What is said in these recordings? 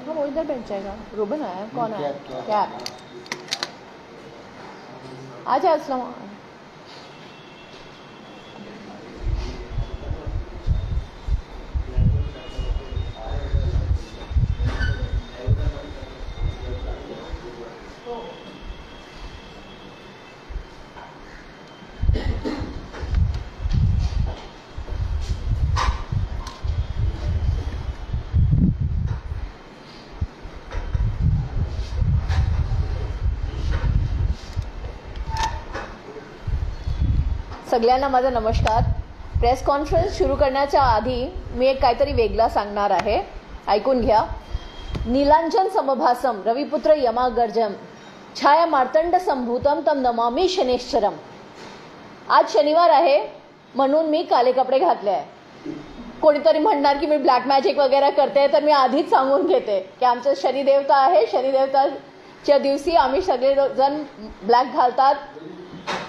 हाँ वो इधर बैठ जाएगा। रूबन आया, कौन आया? क्या आ जा अस्सलाम। सगळ्यांना माझा नमस्कार। प्रेस कॉन्फरन्स सुरू करण्याच्या आधी मी एक काहीतरी वेगळा सांगणार आहे, ऐकून घ्या। नीलांजन समभासम रविपुत्र यमागर्जम छाया मार्तंड संभूतम तम नमामि शनेश्वरम। आज शनिवार आहे म्हणून मी काले कपडे घातले आहे। कोणीतरी म्हणणार की मी ब्लॅक मॅजिक वगैरे करते, तर मी आधीच सांगून घेते की आमचं शनिदेवता आहे। शनिदेवताच्या दिवशी आम्ही सगळेजण ब्लॅक घालतात,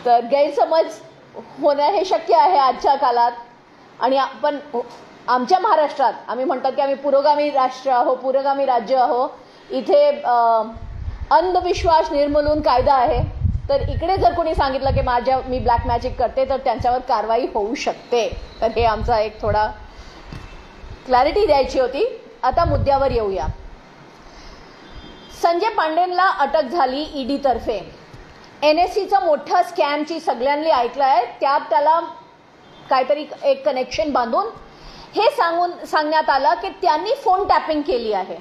तर गैरसमज होणं हे शक्य आहे आजच्या काळात। आणि आपण आमच्या महाराष्ट्रात आम्ही म्हणतात की आम्ही पुरोगामी राष्ट्र आहो, पुरोगामी राज्य आहो। इथे अंधविश्वास निर्मूलन कायदा आहे, तर इकडे जर कोणी सांगितलं की मी ब्लॅक मॅजिक करते तर त्यांच्यावर कारवाई होऊ शकते। तर हे आमचा एक थोडा क्लॅरिटी द्यायची होती। आता मुद्द्यावर येऊया। संजय पांडेंना अटक झाली ईडी तर्फे। NSCचा मोठा स्कॅमची सगळ्यांनी ऐकलं आहे, त्यात त्याला काहीतरी एक कनेक्शन बांधून हे सांगण्यात आलं की त्यांनी फोन टॅपिंग केली आहे।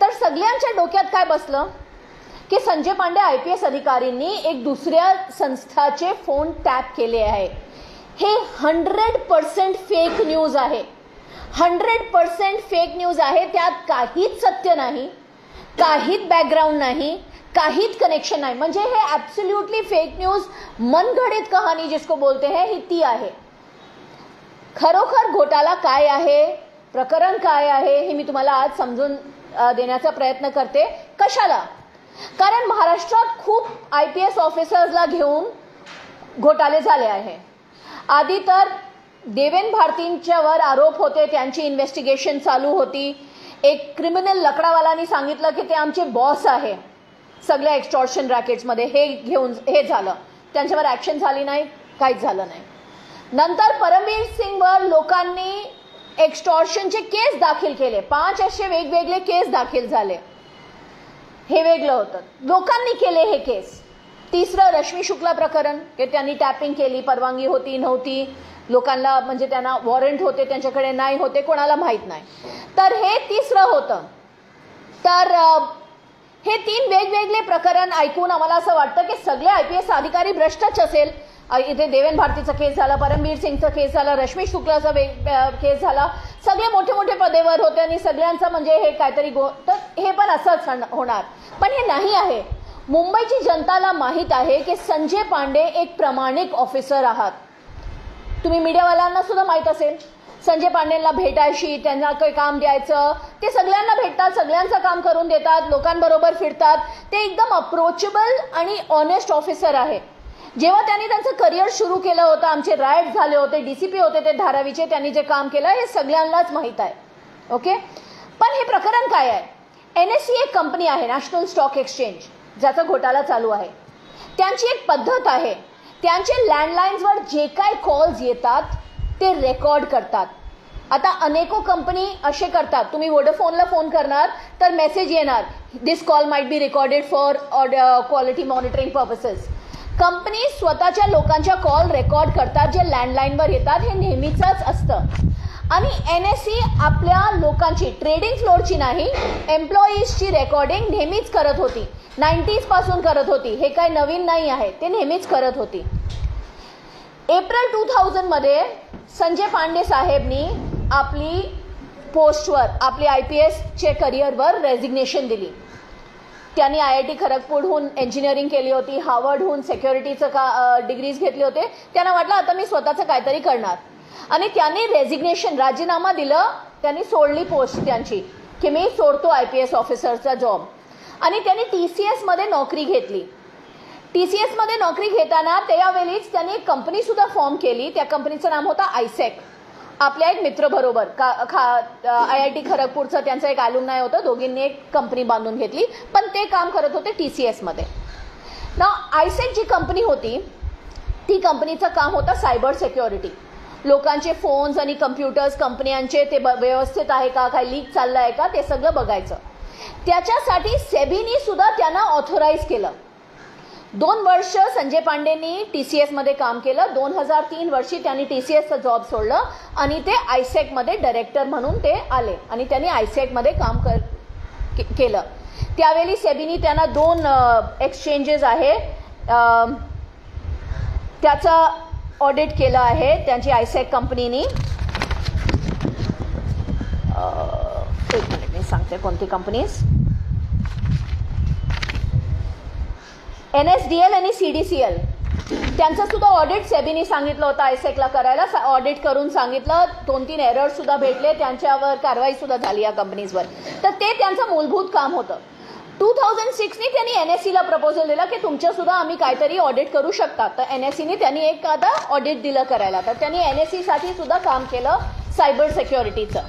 तर सगळ्यांच्या डोक्यात काय बसलं की संजय पांडे IPS अधिकाऱ्यांनी एक दुसऱ्या संस्थाचे फोन टॅप केले आहे। हे 100% फेक न्यूज आहे, 100% फेक न्यूज आहे। त्यात काहीच सत्य नाही, काहीच बॅकग्राऊंड नाही, काहीच कनेक्शन नाही। म्हणजे हे ॲब्सोल्युटली फेक न्यूज, मनगढ़ित कहाणी जिसको बोलते हैं, ही ती आहे। खरोखर घोटाळा काय आहे, प्रकरण काय आहे, हे मी तुम्हाला आज समजून देण्याचा प्रयत्न करते। कशाला? कारण महाराष्ट्रात खूप IPS ऑफिसर्सला घेऊन घोटाळे झाले आहे। आधी तर देवेन भारतींच्यावर आरोप होते, त्यांची इन्व्हेस्टिगेशन चालू होती। एक क्रिमिनल लकडावालांनी सांगितलं की ते आमचे बॉस आहे सगळ्या एक्स्टॉर्शन रॅकेट्समध्ये। हे झालं, त्यांच्यावर ॲक्शन झाली नाही, काहीच झालं नाही। नंतर परमवीर सिंगवर लोकांनी एक्स्टॉर्शनचे केस दाखल केले, 5 असे वेगवेगळे केस दाखल झाले। हे वेगळं होतं, लोकांनी केले हे केस। तिसरं रश्मी शुक्ला प्रकरण, की त्यांनी टॅपिंग केली, परवानगी होती नव्हती, लोकांना म्हणजे त्यांना वॉरंट होते, त्यांच्याकडे नाही होते, कोणाला माहीत नाही। तर हे तिसरं होतं। तर हे 3 वेगवेगळे प्रकरण ऐकून आम्हाला असं वाटतं की सगळे IPS अधिकारी भ्रष्टच असेल। इथे देवेन भारतीचा केस झाला, परमवीर सिंगचा केस झाला, रश्मी शुक्लाचा केस झाला, सगळे मोठे मोठे पदेवर होते आणि सगळ्यांचं म्हणजे हे काहीतरी तर हे पण असंच होणार। पण हे नाही आहे। मुंबईची जनताला माहीत आहे की संजय पांडे एक प्रामाणिक ऑफिसर आहात। तुम्ही मीडियावाल्यांना सुद्धा माहीत असेल, संजय पांडेंना भेटायची, त्यांना काही काम द्यायचं, ते सगळ्यांना भेटतात, सगळ्यांचं काम करून देतात, लोकांबरोबर फिरतात। ते एकदम अप्रोचेबल आणि ऑनेस्ट ऑफिसर आहे। जेव्हा त्यांनी त्यांचं करिअर सुरू केलं होतं, आमचे रायट झाले होते, DCP होते ते धारावीचे, त्यांनी जे काम केलं हे सगळ्यांनाच माहीत आहे। ओके, पण हे प्रकरण काय आहे? NSE एक कंपनी आहे, नॅशनल स्टॉक एक्सचेंज, ज्याचा घोटाळा चालू आहे। त्यांची एक पद्धत आहे, त्यांचे लँडलाईन्सवर जे काही कॉल्स येतात ते रेकॉर्ड करतात। आता अनेको कंपनी असे करतात, तुम्ही वोडाफोनला फोन करणार तर मेसेज येणार, this call might be recorded for quality monitoring purposes. Company स्वतःच्या लोकांच्या कॉल रेकॉर्ड करतात जे लँडलाईनवर येतात, हे नेहमीच असतं। आणि NSE आपल्या लोकांची, ट्रेडिंग फ्लोअरची नाही, एम्प्लॉईजची रेकॉर्डिंग नेहमीच करत होती, 90s पासून करत होती। हे काही नवीन नाही आहे, ते नेहमीच करत होती। एप्रिल 2000 मध्ये संजय पांडे साहेबनी आपली पोस्टवर, आपली IPS चे करिअरवर रेझिग्नेशन दिली। त्यांनी IIT खरगपूरहून इंजिनिअरिंग केली होती, हार्वर्डहून सिक्युरिटीचं डिग्रीज घेतले होते। त्यांना वाटलं आता मी स्वतःचं काहीतरी करणार, आणि त्यांनी रेझिग्नेशन, राजीनामा दिलं, त्यांनी सोडली पोस्ट त्यांची की मी सोडतो IPS ऑफिसरचा जॉब। आणि त्यांनी TCS मध्ये नोकरी घेतली। TCS मध्ये नोकरी घेताना त्यावेळीच त्यांनी एक कंपनी सुद्धा फॉर्म केली, त्या कंपनीचं नाम होतं आयसेक। आपल्या एक मित्र बरोबर IIT खरगपूरचं त्यांचं एक ॲल्युमनाय होतं, दोघींनी एक कंपनी बांधून घेतली, पण ते काम करत होते TCS मध्ये. ना आयसेक जी कंपनी होती ती कंपनीचं काम होतं सायबर सिक्युरिटी. लोकांचे फोन्स आणि कम्प्युटर्स कंपन्यांचे ते व्यवस्थित आहे का, काही लीक चाललं आहे का, ते सगळं बघायचं. त्याच्यासाठी सेबीनी सुद्धा त्यांना ऑथोराईज केलं. 2 वर्ष संजय पांडेंनी TCS मध्ये काम केलं. 2003 वर्षी त्यांनी TCSचं जॉब सोडलं आणि ते आयसेक मध्ये डायरेक्टर म्हणून ते आले आणि त्यांनी आयसेक मध्ये काम केलं. त्यावेळी सेबीनी त्यांना 2 एक्सचेंजेस आहे त्याचा ऑडिट केलं आहे त्यांची आयसेक कंपनीनी. एक मिनिट मी सांगते कोणती कंपनीज. NSDL आणि CDCL त्यांचं सुद्धा ऑडिट सेबीनी सांगितलं होतं आयसेकला करायला. ऑडिट करून सांगितलं. 2-3 एरर्स सुद्धा भेटले, त्यांच्यावर कारवाई सुद्धा झाली या कंपनीजवर. तर ते त्यांचं मूलभूत काम होतं. 2006नी त्यांनी NSEला प्रपोजल दिला की तुमच्या सुद्धा आम्ही काहीतरी ऑडिट करू शकतात. तर NSEने त्यांनी एक आता ऑडिट दिलं करायला. तर त्यांनी NSEसाठी सुद्धा काम केलं सायबर सिक्युरिटीचं.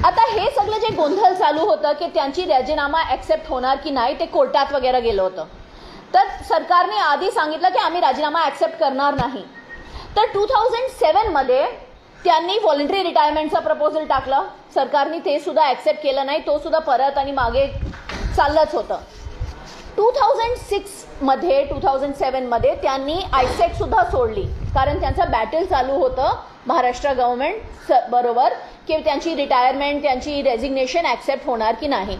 आता हे सगळं जे गोंधळ चालू होतं की त्यांची राजीनामा ऍक्सेप्ट होणार की नाही, ते कोर्टात वगैरे गेलं होतं. तर सरकारने आधी सांगितलं की आम्ही राजीनामा ऍक्सेप्ट करणार नाही. तर 2007 मध्ये त्यांनी व्हॉलंटरी रिटायरमेंटचा प्रपोजल टाकलं. सरकारने ते सुद्धा ऍक्सेप्ट केलं नाही. तो सुद्धा परत आणि मागे चाललंच होतं. 2007 मध्ये त्यांनी आयसेक सुद्धा सोडली, कारण त्यांचं बॅटल चालू होतं महाराष्ट्र गव्हर्नमेंट बरोबर की त्यांची रिटायरमेंट, त्यांची रेझिग्नेशन ऍक्सेप्ट होणार की नाही.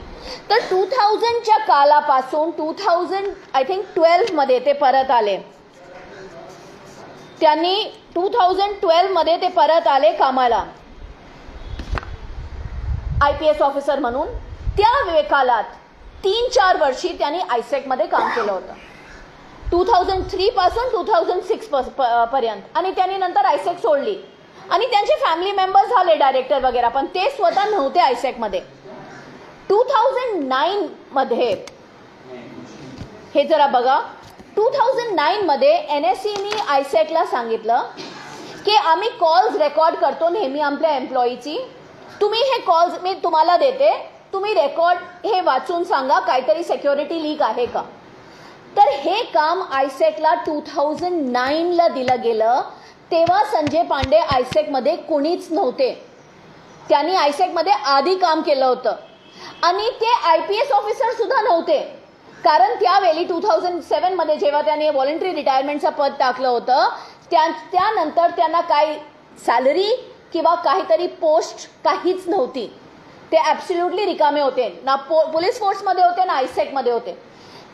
तर 2000च्या कालापासून 2012 मध्ये ते परत आले. त्यांनी 2012 मध्ये ते परत आले कामाला IPS ऑफिसर म्हणून. त्या काळात 3-4 वर्षी त्यांनी आयसेक मध्ये काम केलं होतं. 2003 पासून 2006 पर्यंत. आणि त्यांनी नंतर आयसेक सोडली आणि त्यांचे फॅमिली मेंबर्स झाले डायरेक्टर वगैरे, पण ते स्वतः नव्हते आयसेक मध्ये. 2009 मध्ये हे जरा बघा. 2009 मध्ये NSEने आयसेकला सांगितलं की आम्ही कॉल्स रेकॉर्ड करतो नेहमी आपल्या एम्प्लॉईची. तुम्ही हे कॉल्स मी तुम्हाला देते, तुम्ही रेकॉर्ड हे वाचून सांगा काहीतरी सिक्युरिटी लीक आहे का. तर हे काम आयसेकला 2009ला दिलं गेलं. तेव्हा संजय पांडे आयसेक मध्ये कोणीच नव्हते. त्यांनी आयसेक मध्ये आधी काम केलं होतं आणि ते IPS ऑफिसर सुद्धा नव्हते, कारण त्यावेळी 2007 मध्ये जेव्हा त्यांनी व्हॉलंटरी रिटायरमेंटचं पद टाकलं होतं त्यानंतर त्यांना काही सॅलरी किंवा काहीतरी पोस्ट काहीच नव्हती. ते ॲब्सोल्युटली रिकामे होते. ना पोलीस फोर्समध्ये होते ना आयसेक मध्ये होते.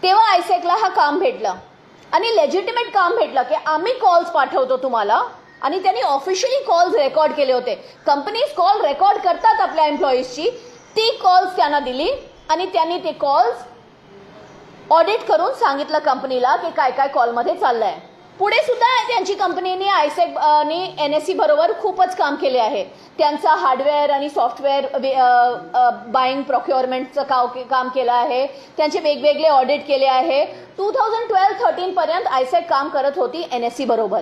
तेव्हा आयसेकला हा काम भेटलं आणि लेजिटिमेट काम भेटलं की आम्ही कॉल्स पाठवतो तुम्हाला. आणि त्यांनी ऑफिशियली कॉल्स रेकॉर्ड केले होते. कंपनीज कॉल रेकॉर्ड करतात आपल्या एम्प्लॉईजची, ती कॉल्स त्यांना दिली आणि त्यांनी ते कॉल्स ऑडिट करून सांगितलं कंपनीला की काय काय कॉलमध्ये चाललंय. पुढे सुद्धा त्यांची कंपनीने आयसेक आणि NSE बरोबर खूपच काम केले आहे. त्यांचा हार्डवेअर आणि सॉफ्टवेअर बाईंग प्रोक्युअरमेंटचं काम केलं आहे. त्यांचे वेगवेगळे ऑडिट केले आहे. 2012-13 पर्यंत आयसेक काम करत होती NSE बरोबर.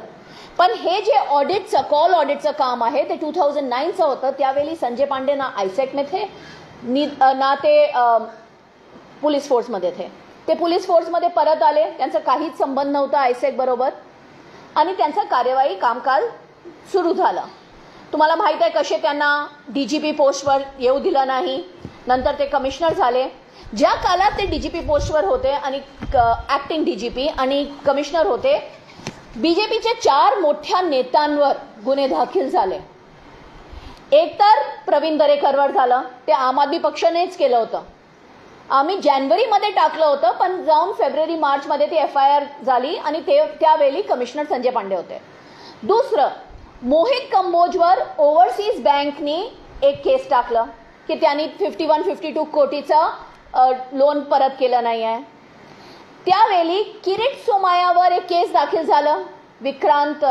पण हे जे ऑडिटचं कॉल ऑडिटचं काम आहे ते 2009चं होतं. त्यावेळी संजय पांडे ना आयसेक मध्ये ना ते पोलीस फोर्समध्ये थे. ते पोलीस फोर्समध्ये परत आले. त्यांचा काहीच संबंध नव्हता आयसेक बरोबर आणि त्यांचं कार्यवाही कामकाज सुरू झालं. तुम्हाला माहित आहे कसे त्यांना DGP पोस्टवर येऊ दिलं नाही. नंतर ते कमिशनर झाले. ज्या काळात ते DGP पोस्टवर होते आणि ऍक्टिंग DGP आणि कमिशनर होते, BJPचे 4 मोठ्या नेत्यांवर गुन्हे दाखल झाले. एक तर प्रवीण दरेकरवर झालं, ते आम आदमी पक्षानेच केलं होतं. आम्ही जानेवारीमध्ये टाकलं होतं, पण जाऊन फेब्रुवारी-मार्च मध्ये ती FIR झाली आणि त्यावेळी कमिशनर संजय पांडे होते. दुसरं, मोहित कंबोजवर ओव्हरसीज बँकनी एक केस टाकलं की त्यांनी 51-52 कोटीचा लोन परत केलं नाही आहे. त्यावेळी किरीट सोमायावर एक केस दाखल झालं. विक्रांत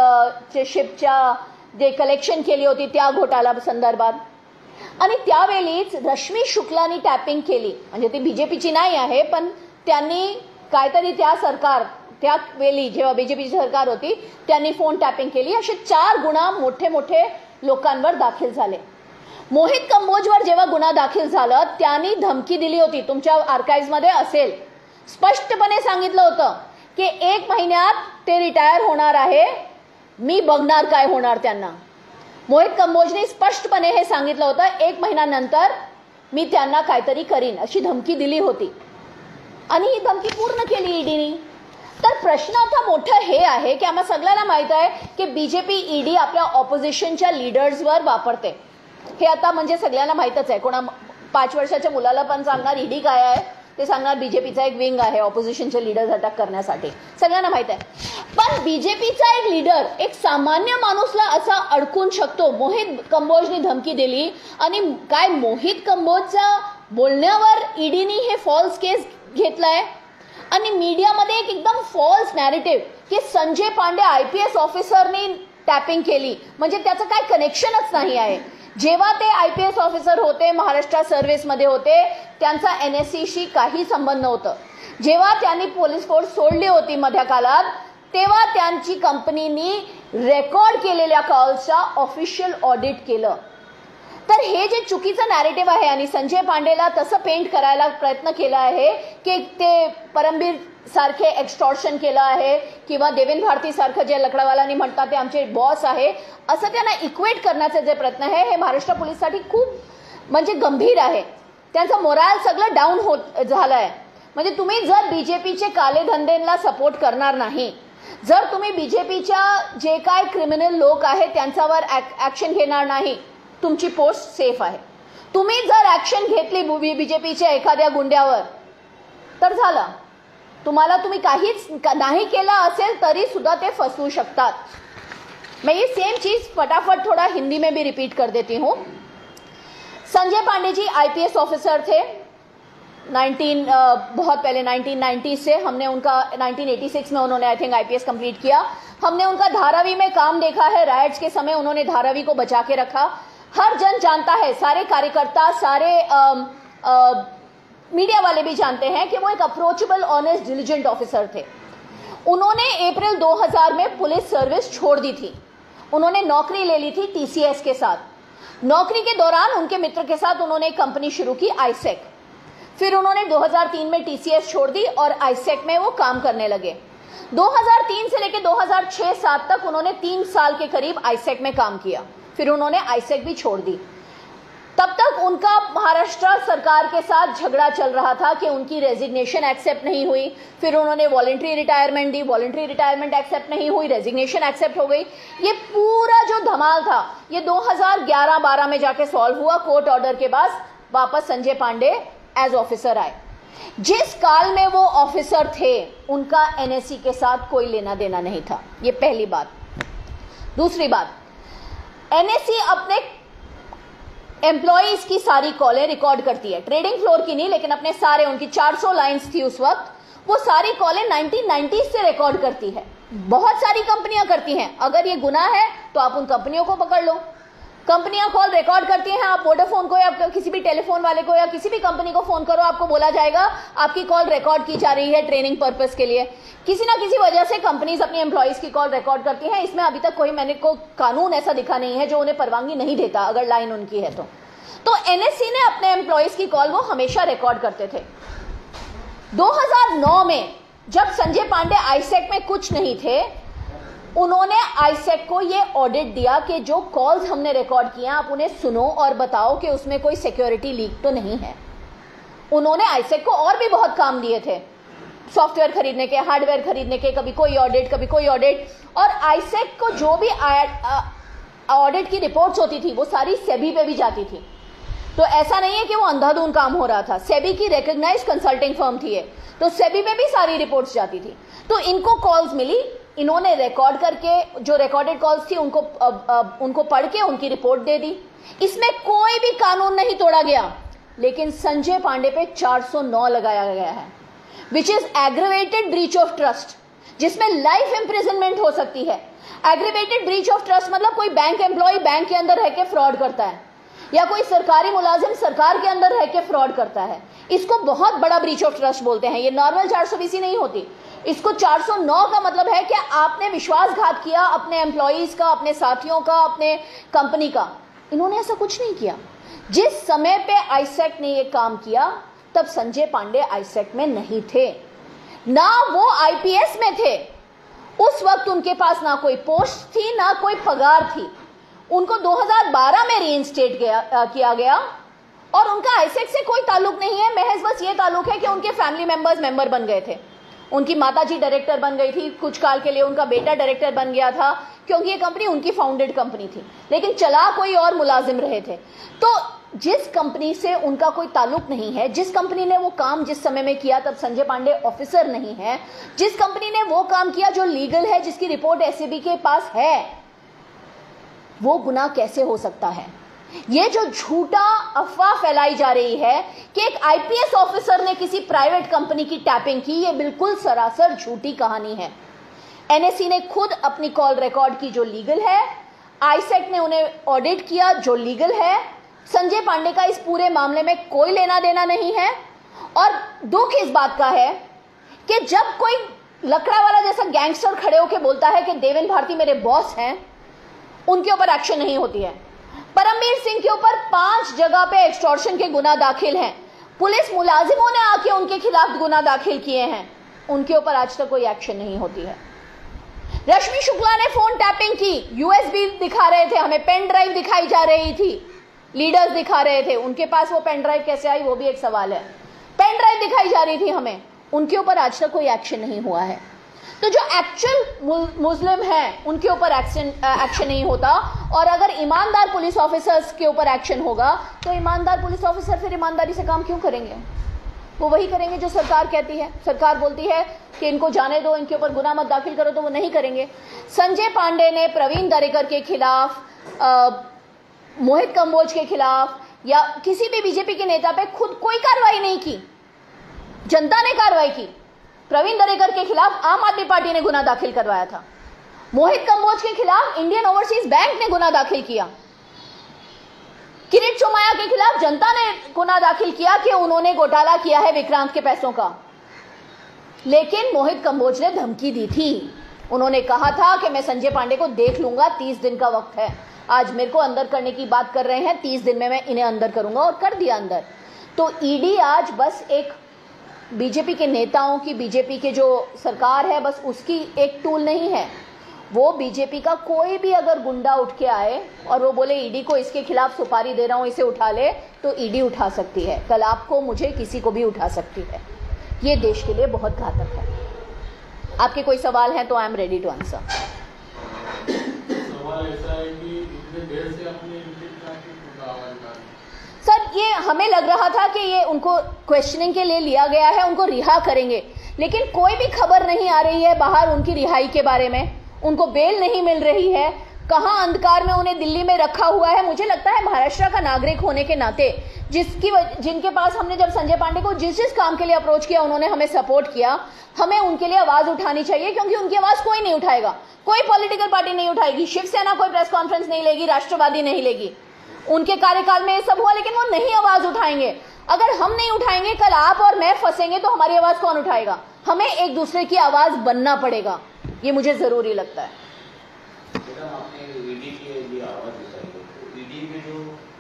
शिपच्या जे कलेक्शन केली होती त्या घोटाळा संदर्भात. आणि त्यावेळीच रश्मी शुक्लानी टॅपिंग केली, म्हणजे ती BJPची नाही आहे, पण त्यांनी काहीतरी त्यावेळी जेव्हा BJPची सरकार होती त्यांनी फोन टॅपिंग केली. असे 4 गुन्हा मोठे मोठे लोकांवर दाखल झाले. मोहित कंबोजवर जेव्हा गुन्हा दाखल झाला त्यांनी धमकी दिली होती, तुमच्या आर्काइव्हमध्ये असेल, स्पष्टपणे सांगितलं होतं की 1 महिन्यात ते रिटायर होणार आहे, मी बघणार काय होणार त्यांना. मोहित कंबोजने स्पष्टपणे हे सांगितलं होतं, 1 महिन्यानंतर मी त्यांना काहीतरी करीन अशी धमकी दिली होती आणि ही धमकी पूर्ण केली ईडीने. तर प्रश्न आता मोठं हे आहे की आम्हा सगळ्यांना माहित आहे की बीजेपी ईडी आपल्या ऑपोजिशनच्या लीडर्सवर वापरते. हे आता म्हणजे सगळ्यांना माहितच आहे. कोणा 5 वर्षाच्या मुलाला पण सांगणार ईडी काय आहे, ते सांगणार बीजेपीचा एक विंग आहे ऑपोजिशनचे लीडर्स अटॅक करण्यासाठी, सगळ्यांना माहित आहे. पण बीजेपीचा एक लीडर, एक सामान्य माणूसला असा अडकून शकतो. मोहित कंबोजने धमकी दिली आणि काय मोहित कंबोजच्या बोलण्यावर ईडीने हे फॉल्स केस घेतलाय आणि मीडियामध्ये एक एकदम फॉल्स नॅरेटिव्ह की संजय पांडे IPS ऑफिसरनी टॅपिंग केली, म्हणजे त्याचं काय कनेक्शनच नाही आहे. जेव्हा ते IPS ऑफिसर होते, महाराष्ट्र सर्व्हिसमध्ये होते, त्यांचा NSCशी काही संबंध नव्हतं. जेव्हा त्यांनी पोलीस फोर्स सोडली होती मध्य काळात, तेव्हा त्यांची कंपनीनी रेकॉर्ड केलेल्या कॉल्सचा ऑफिशियल ऑडिट केलं. तर हे जे चुकीचं नॅरेटिव्ह आहे आणि संजय पांडेला तसं पेंट करायला प्रयत्न केला आहे की ते परमबीर सारखे एक्स्टॉर्शन केलं आहे किंवा देवेंद्र भारती सारखं जे लकडावालांनी म्हणतात ते आमचे बॉस आहे, असं त्यांना इक्वेट करण्याचे जे प्रयत्न आहे हे महाराष्ट्र पोलिससाठी खूप म्हणजे गंभीर आहे. त्यांचं मोराल सगळं डाऊन होत झालं आहे. म्हणजे तुम्ही जर बीजेपीचे काले धंदेला सपोर्ट करणार नाही, जर तुम्ही बीजेपीच्या जे काय क्रिमिनल लोक आहेत त्यांच्यावर ऍक्शन घेणार नाही, तुमची पोस्ट सेफ आहे. तुम्ही जर ऍक्शन घेतली बीजेपीच्या एखाद्या गुंड्यावर तर झालं, तुम्हाला तुम्ही काहीच नाही केलं असेल तरी सुद्धा ते फसवू शकतात. मैं ये सेम चीज फटाफट थोड़ा हिंदी में भी रिपीट कर देती हूँ. संजय पांडे जी IPS ऑफिसर थे बहुत पहले 1990 से. हमने उनका 1986 में उन्होंने आई थिंक IPS कंप्लीट किया. हमने उनका धारावी में काम देखा है. राइट्स के समय उन्होंने धारावी को बचा के रखा. हर जन जानता है, सारे कार्यकर्ता, सारे मीडिया वाले भी जानते हैं कि वो एक अप्रोचेबल, ऑनेस्ट, डिलिजेंट ऑफिसर थे. उन्होंने अप्रैल 2000 में पुलिस सर्विस छोड़ दी थी. उन्होंने नौकरी ले ली थी TCS के साथ. नौकरी के दौरान उनके मित्र के साथ उन्होंने एक कंपनी शुरू की, ISEC. फिर उन्होंने 2003 में TCS छोड़ दी और ISEC में वो काम करने लगे. 2003 से लेकर 2006-07 तक उन्होंने 3 साल के करीब ISEC में काम किया. फिर उन्होंने ISEC भी छोड़ दी. तब तक उनका महाराष्ट्र सरकार के साथ झगड़ा चल रहा था कि उनकी रेजिग्नेशन एक्सेप्ट नहीं हुई. फिर उन्होंने वॉलंटरी रिटायरमेंट दी, वॉलंटरी रिटायरमेंट एक्सेप्ट नहीं हुई, रेजिग्नेशन एक्सेप्ट हो गई. ये पूरा जो धमाल था ये 2011-12 में जाके सॉल्व हुआ. कोर्ट ऑर्डर के बाद वापस संजय पांडे एज ऑफिसर आए. जिस काल में वो ऑफिसर थे उनका NSC के साथ कोई लेना देना नहीं था. ये पहली बात. दूसरी बात, NSC अपने एम्प्लॉइज की सारी कॉलें रिकॉर्ड करती है, ट्रेडिंग फ्लोर की नहीं, लेकिन अपने सारे, उनकी 400 लाइंस थी उस वक्त, वो सारी कॉलें 1990 से रिकॉर्ड करती है. बहुत सारी कंपनियां करती हैं. अगर ये गुनाह है तो आप उन कंपनियों को पकड़ लो. कंपनियां कॉल रिकॉर्ड करती हैं. आप वोडाफोन को या किसी भी टेलीफोन वाले को या किसी भी कंपनी को फोन करो, आपको बोला जाएगा आपकी कॉल रिकॉर्ड की जा रही है ट्रेनिंग पर्पस के लिए. किसी ना किसी वजह से कंपनीज अपनी एम्प्लॉइज की कॉल रिकॉर्ड करती हैं. इसमें अभी तक कोई मैंने को कानून ऐसा दिखा नहीं है जो उन्हें परवानगी नहीं देता अगर लाइन उनकी है तो NSC ने अपने एम्प्लॉइज की कॉल वो हमेशा रिकॉर्ड करते थे. 2009 में जब संजय पांडे ISEC में कुछ नहीं थे, उन्होंने ISEC को ये ऑडिट दिया कि जो कॉल्स हमने रिकॉर्ड किए आप उन्हें सुनो और बताओ कि उसमें कोई सिक्योरिटी लीक तो नहीं है. उन्होंने ISEC को और भी बहुत काम दिए थे, सॉफ्टवेयर खरीदने के, हार्डवेयर खरीदने के, कभी कोई ऑडिट कभी कोई ऑडिट. और ISEC को जो भी ऑडिट की रिपोर्ट्स होती थी वो सारी सेबी पे भी जाती थी. तो ऐसा नहीं है कि वो अंधाधुंध काम हो रहा था. सेबी की रिकॉग्नाइज्ड कंसल्टिंग फर्म थी, तो सेबी पे भी सारी रिपोर्ट्स जाती थी. तो इनको कॉल्स मिली, इन्होंने रिकॉर्ड करके जो रिकॉर्डेड कॉल्स थी उनको पढ़ के उनकी रिपोर्ट दे दी. इसमें कोई भी कानून नहीं तोड़ा गया, लेकिन संजय पांडे पे 409 लगाया गया है, which is aggravated Breach of trust, जिसमें लाइफ इंप्रिजनमेंट हो सकती है. एग्रीवेटेड ब्रीच ऑफ ट्रस्ट मतलब कोई बैंक एम्प्लॉय बैंक के अंदर रह के फ्रॉड करता है या कोई सरकारी मुलाजिम सरकार के अंदर रह के फ्रॉड करता है, इसको बहुत बड़ा ब्रीच ऑफ ट्रस्ट बोलते हैं. ये नॉर्मल 420 नहीं होती. इसको 409 का मतलब है कि आपने विश्वासघात किया अपने एम्प्लॉइज का, अपने साथियों का, अपने कंपनी का। इन्होंने ऐसा कुछ नहीं किया। जिस समय पे आईसेक्ट ने ये काम किया तब संजय पांडे आईसेक्ट में नहीं थे, ना वो आईपीएस में थे। उस वक्त उनके पास ना कोई पोस्ट थी ना कोई पगार थी। उनको 2012 में रीइंस्टेट किया गया और उनका आईसेक्ट से कोई ताल्लुक नहीं है। महज बस ये ताल्लुक है कि उनके फैमिली मेंबर्स मेंबर बन गए थे। उनकी माताजी डायरेक्टर बन गई थी कुछ काल के लिए, उनका बेटा डायरेक्टर बन गया था, क्योंकि ये कंपनी उनकी फाउंडेड कंपनी थी, लेकिन चला कोई और मुलाजिम रहे थे। तो जिस कंपनी से उनका कोई ताल्लुक नहीं है, जिस कंपनी ने वो काम जिस समय में किया तब संजय पांडे ऑफिसर नहीं है, जिस कंपनी ने वो काम किया जो लीगल है, जिसकी रिपोर्ट एसीबी के पास है, वो गुनाह कैसे हो सकता है? ये जो झूठा अफवाह फैलाई जा रही है कि एक आईपीएस ऑफिसर ने किसी प्राइवेट कंपनी की टैपिंग की, ये बिल्कुल सरासर झूठी कहानी है। एनएससी ने खुद अपनी कॉल रिकॉर्ड की जो लीगल है, आईसेक्ट ने उन्हें ऑडिट किया जो लीगल है। संजय पांडे का इस पूरे मामले में कोई लेना देना नहीं है। और दुख इस बात का है कि जब कोई लकड़ा वाला जैसा गैंगस्टर खड़े होकर बोलता है कि देवेंद्र भारती मेरे बॉस हैं, उनके ऊपर एक्शन नहीं होती है। परमवीर सिंह के ऊपर 5 जगह पे एक्सटॉर्शन के गुना दाखिल हैं। पुलिस मुलाजिमों ने आके उनके खिलाफ गुना दाखिल किए हैं, उनके ऊपर आज तक कोई एक्शन नहीं होती है। रश्मि शुक्ला ने फोन टैपिंग की, यूएसबी दिखा रहे थे हमें, पेन ड्राइव दिखाई जा रही थी, लीडर्स दिखा रहे थे, उनके पास वो पेन ड्राइव कैसे आई वो भी एक सवाल है। पेन ड्राइव दिखाई जा रही थी हमें, उनके ऊपर आज तक कोई एक्शन नहीं हुआ है। तो जो एक्चुअल मुस्लिम हैं उनके ऊपर एक्शन नहीं होता। और अगर ईमानदार पुलिस ऑफिसर्स के ऊपर एक्शन होगा तो ईमानदार पुलिस ऑफिसर फिर ईमानदारी से काम क्यों करेंगे? वो वही करेंगे जो सरकार कहती है। सरकार बोलती है कि इनको जाने दो, इनके ऊपर गुनाह मत दाखिल करो, तो वो नहीं करेंगे। संजय पांडे ने प्रवीण दरेकर के खिलाफ, मोहित कंबोज के खिलाफ या किसी भी बीजेपी के नेता पे खुद कोई कार्रवाई नहीं की, जनता ने कार्रवाई की। प्रवीण दरेकर के खिलाफ आम आदमी पार्टी ने गुना दाखिल करवाया था। मोहित कंबोज के खिलाफ इंडियन ओवरसीज बैंक ने गुना दाखिल किया। किरीट सोमैया के खिलाफ जनता ने गुना दाखिल किया कि उन्होंने घोटाला किया है विक्रांत के पैसों का। लेकिन मोहित कंबोज ने धमकी दी थी, उन्होंने कहा था कि मैं संजय पांडे को देख लूंगा, 30 दिन का वक्त है। आज मेरे को अंदर करने की बात कर रहे हैं, 30 दिन में मैं इन्हें अंदर करूंगा, और कर दिया अंदर। तो ईडी आज बस एक बीजेपी के नेताओं की, बीजेपी के जो सरकार है, बस उसकी एक टूल नहीं है। वो बीजेपी का कोई भी अगर गुंडा उठ के आए और वो बोले ईडी को इसके खिलाफ सुपारी दे रहा हूं, इसे उठा ले, तो ईडी उठा सकती है। कल आपको, मुझे, किसी को भी उठा सकती है। ये देश के लिए बहुत घातक है। आपके कोई सवाल हैं तो I am ready to answer. सवाल ऐसा है कि इतने देर से अपने सर, ये हमें लग रहा था कि ये उनको क्वेश्चनिंग के लिए लिया गया है, उनको रिहा करेंगे, लेकिन कोई भी खबर नहीं आ रही है बाहर उनकी रिहाई के बारे में। उनको बेल नहीं मिल रही है। कहां अंधकार में उन्हें दिल्ली में रखा हुआ है। मुझे लगता है महाराष्ट्र का नागरिक होने के नाते जिनके पास हमने जब संजय पांडे को जिस काम के लिए अप्रोच किया, उन्होंने हमें सपोर्ट किया, हमें उनके लिए आवाज उठानी चाहिए, क्योंकि उनकी आवाज कोई नहीं उठाएगा। कोई पॉलिटिकल पार्टी नहीं उठाएगी। शिवसेना कोई प्रेस कॉन्फ्रेंस नहीं लेगी, राष्ट्रवादी नहीं लेगी। उनके कार्यकाल में ये सब हुआ, लेकिन वो नहीं आवाज उठाएंगे। अगर हम नहीं उठाएंगे, कल आप और मैं फंसेंगे तो हमारी आवाज कौन उठाएगा? हमें एक दूसरे की आवाज बनना पड़ेगा, ये मुझे जरूरी लगता है। आपने ईडी की आवाज उठाई, तो ईडी में जो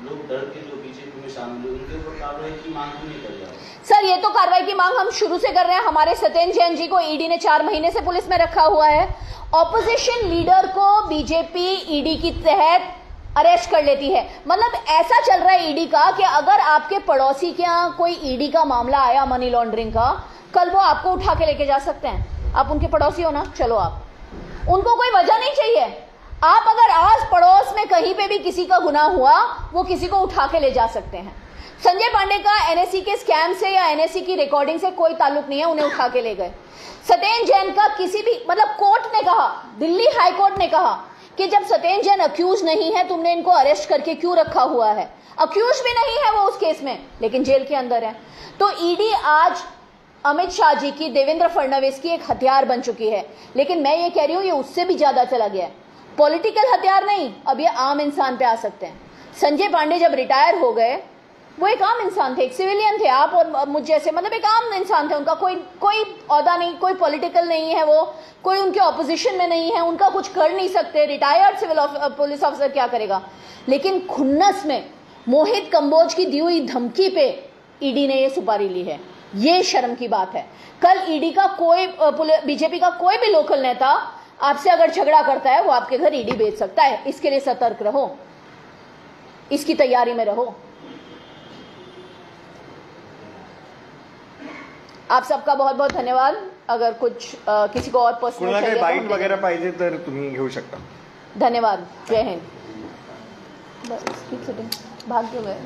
लोग डर के जो बीजेपी में शामिल हुए, उनके ऊपर कार्रवाई की मांग नहीं कर रहा? सर, ये तो कार्रवाई की मांग हम शुरू से कर रहे हैं। हमारे सत्येंद्र जैन जी को ईडी ने 4 महीने से पुलिस में रखा हुआ है। ऑपोजिशन लीडर को बीजेपी ईडी की तहत अरेस्ट कर लेती है। मतलब ऐसा चल रहा है ईडी का कि अगर आपके पड़ोसी के यहाँ कोई ईडी का मामला आया मनी लॉन्ड्रिंग का, कल वो आपको उठा के लेके जा सकते हैं। आप उनके पड़ोसी हो ना, चलो आप, उनको कोई वजह नहीं चाहिए। आप अगर आस पड़ोस में कहीं पे भी किसी का गुनाह हुआ, वो किसी को उठा के ले जा सकते हैं। संजय पांडे का एनएससी के स्कैम से या एनएससी की रिकॉर्डिंग से कोई ताल्लुक नहीं है, उन्हें उठा के ले गए। सत्येंद्र जैन का किसी भी, मतलब कोर्ट ने कहा, दिल्ली हाई कोर्ट ने कहा कि जब सत्येंद्र जैन अक्यूज नहीं है, तुमने इनको अरेस्ट करके क्यों रखा हुआ है? अक्यूज भी नहीं है वो उस केस में, लेकिन जेल के अंदर है। तो ईडी आज अमित शाह जी की, देवेंद्र फडणवीस की एक हथियार बन चुकी है। लेकिन मैं ये कह रही हूं, ये उससे भी ज्यादा चला गया है। पॉलिटिकल हथियार नहीं, अब ये आम इंसान पे आ सकते हैं। संजय पांडे जब रिटायर हो गए वो एक आम इंसान थे, एक सिविलियन थे, आप और मुझ जैसे, मतलब एक आम इंसान थे। उनका कोई औहदा नहीं, कोई पॉलिटिकल नहीं है, वो कोई उनके ऑपोजिशन में नहीं है, उनका कुछ कर नहीं सकते। रिटायर्ड सिविल पुलिस ऑफिसर क्या करेगा? लेकिन खुन्नस में मोहित कंबोज की दी हुई धमकी पे ईडी ने ये सुपारी ली है। ये शर्म की बात है। कल ईडी का कोई बीजेपी का कोई भी लोकल नेता आपसे अगर झगड़ा करता है, वो आपके घर ईडी भेज सकता है। इसके लिए सतर्क रहो, इसकी तैयारी में रहो। आप सबका बहुत बहुत धन्यवाद। अगर कुछ किसी को और पर्सनल कोणाला काही बाईट चाहिए वगैरे पाहिजे तर तुम्ही घेऊ शकता. धन्यवाद। जय हिंद। बस ठीक से भाग क्यों गए?